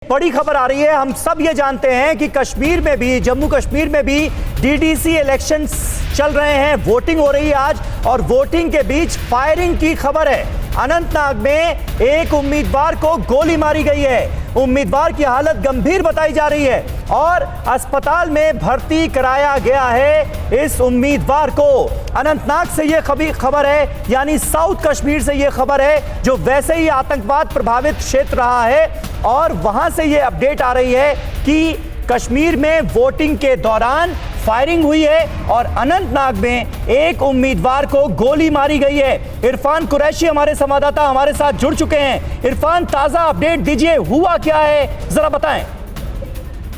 बड़ी खबर आ रही है। हम सब ये जानते हैं कि कश्मीर में भी, जम्मू कश्मीर में भी डीडीसी इलेक्शंस चल रहे हैं, वोटिंग हो रही है आज, और वोटिंग के बीच फायरिंग की खबर है। अनंतनाग में एक उम्मीदवार को गोली मारी गई है। उम्मीदवार की हालत गंभीर बताई जा रही है और अस्पताल में भर्ती कराया गया है इस उम्मीदवार को। अनंतनाग से यह खबर है, यानी साउथ कश्मीर से यह खबर है, जो वैसे ही आतंकवाद प्रभावित क्षेत्र रहा है, और वहां से यह अपडेट आ रही है कि कश्मीर में वोटिंग के दौरान फायरिंग हुई है और अनंतनाग में एक उम्मीदवार को गोली मारी गई है। इरफान कुरैशी हमारे संवाददाता हमारे साथ जुड़ चुके हैं। इरफान, ताजा अपडेट दीजिए, हुआ क्या है, जरा बताएं।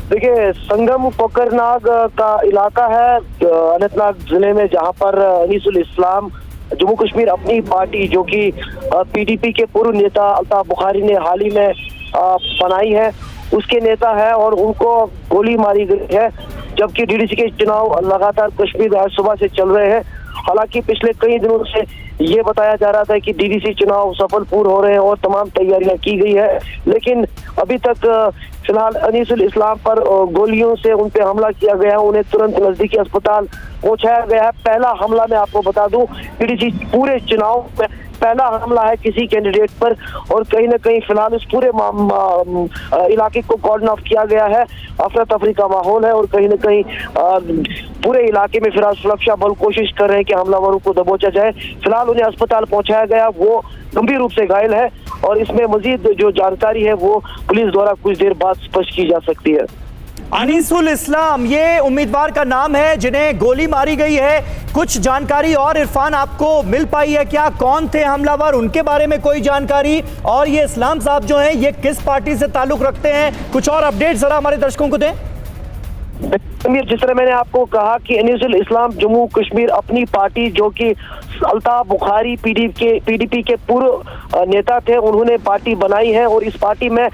देखिए, संगम कोकरनाग का इलाका है अनंतनाग जिले में, जहां पर अनीसुल इस्लाम जम्मू कश्मीर अपनी पार्टी, जो कि पीडीपी के पूर्व नेता अल्ताफ बुखारी ने हाल ही में बनाई है, उसके नेता है और उनको गोली मारी गई है। जबकि डीडीसी के चुनाव लगातार कश्मीर में आज सुबह से चल रहे हैं। हालांकि पिछले कई दिनों से ये बताया जा रहा था कि डीडीसी चुनाव सफलपूर्ण हो रहे हैं और तमाम तैयारियां की गई है, लेकिन अभी तक फिलहाल अनीसुल इस्लाम पर गोलियों से उन पे हमला किया गया है। उन्हें तुरंत नजदीकी अस्पताल पहुंचाया गया है। पहला हमला मैं आपको बता दूं, डीडीसी पूरे चुनाव में पहला हमला है किसी कैंडिडेट पर, और कहीं ना कहीं फिलहाल इस पूरे इलाके को कॉर्डन ऑफ किया गया है। अफरा तफरी का माहौल है और कहीं ना कहीं पूरे इलाके में फिलहाल सुरक्षा बल कोशिश कर रहे हैं कि हमलावरों को दबोचा जाए। फिलहाल उन्हें अस्पताल पहुंचाया गया, वो गंभीर रूप से घायल है और इसमें मजीद जो जानकारी है वो पुलिस द्वारा कुछ देर बाद स्पष्ट की जा सकती है। अनीसुल इस्लाम ये उम्मीदवार का नाम है जिन्हें गोली मारी गई है। कुछ जानकारी और इरफान आपको मिल पाई है क्या? कौन थे हमलावर, उनके बारे में कोई जानकारी? और ये इस्लाम साहब जो हैं, ये किस पार्टी से ताल्लुक रखते हैं? कुछ और अपडेट जरा हमारे दर्शकों को दें। जिस तरह मैंने आपको कहा कि अनीसुल इस्लाम जम्मू कश्मीर अपनी पार्टी, जो कि अल्ताफ बुखारी पीडीपी के पूर्व नेता थे, उन्होंने पार्टी बनाई है और इस पार्टी में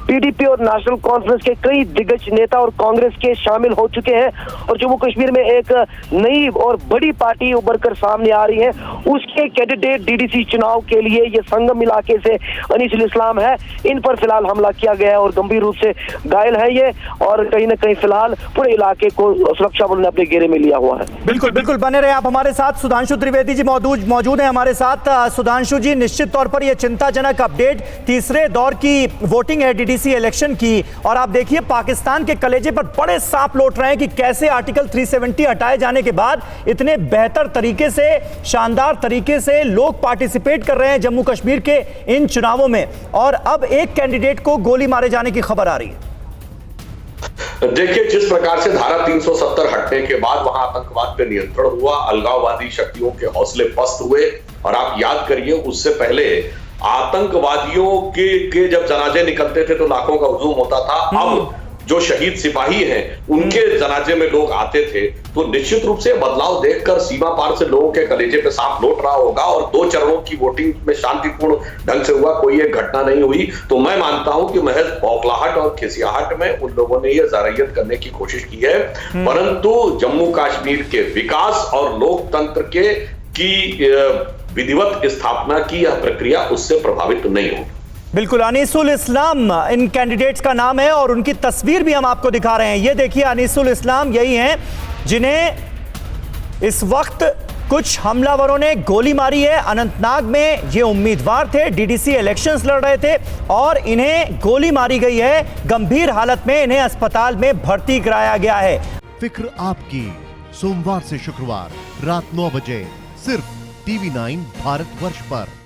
पीडीपी और नेशनल कॉन्फ्रेंस के कई दिग्गज नेता और कांग्रेस के शामिल हो चुके हैं और जम्मू कश्मीर में एक नई और बड़ी पार्टी उभर कर सामने आ रही है। उसके कैंडिडेट डीडीसी चुनाव के लिए ये संगम इलाके से अनीसुल इस्लाम है। इन पर फिलहाल हमला किया गया है और गंभीर रूप से घायल है ये, और कहीं ना कहीं फिलहाल पूरे इलाके को सुरक्षा बल ने अपने घेरे में लिया हुआ है। बिल्कुल बिल्कुल, बने रहे आप हमारे साथ। सुधांशु त्रिवेदी जी मौजूद हैं हमारे साथ। सुधांशु जी, निश्चित तौर पर यह चिंताजनक अपडेट, तीसरे दौर की वोटिंग है डीडीसी इलेक्शन की, और आप देखिए पाकिस्तान के कलेजे पर बड़े सांप लौट रहे हैं कि कैसे आर्टिकल 370 हटाए जाने के बाद इतने बेहतर तरीके से, शानदार तरीके से लोग पार्टिसिपेट कर रहे हैं जम्मू कश्मीर के इन चुनावों में, और अब एक कैंडिडेट को गोली मारे जाने की खबर आ रही है। देखिए, जिस प्रकार से धारा 370 हटने के बाद वहां आतंकवाद पे नियंत्रण हुआ, अलगाववादी शक्तियों के हौसले पस्त हुए, और आप याद करिए उससे पहले आतंकवादियों के जब जनाजे निकलते थे तो लाखों का हुजूम होता था। अब जो शहीद सिपाही हैं उनके जनाजे में लोग आते थे, तो निश्चित रूप से बदलाव देखकर सीमा पार से लोगों के कलेजे पे सांप लौट रहा होगा। और 2 चरणों की वोटिंग में शांतिपूर्ण ढंग से हुआ, कोई एक घटना नहीं हुई। तो मैं मानता हूं कि महज बौखलाहट और खिसियाहट में उन लोगों ने यह ज़ारयत करने की कोशिश की है, परंतु जम्मू कश्मीर के विकास और लोकतंत्र की विधिवत स्थापना की यह प्रक्रिया उससे प्रभावित नहीं होगी। बिल्कुल, अनीसुल इस्लाम इन कैंडिडेट्स का नाम है और उनकी तस्वीर भी हम आपको दिखा रहे हैं। ये देखिए, अनीसुल इस्लाम यही हैं जिन्हें इस वक्त कुछ हमलावरों ने गोली मारी है। अनंतनाग में ये उम्मीदवार थे, डीडीसी इलेक्शंस लड़ रहे थे और इन्हें गोली मारी गई है। गंभीर हालत में इन्हें अस्पताल में भर्ती कराया गया है। फिक्र आपकी, सोमवार से शुक्रवार रात 9 बजे सिर्फ TV9 भारतवर्ष पर।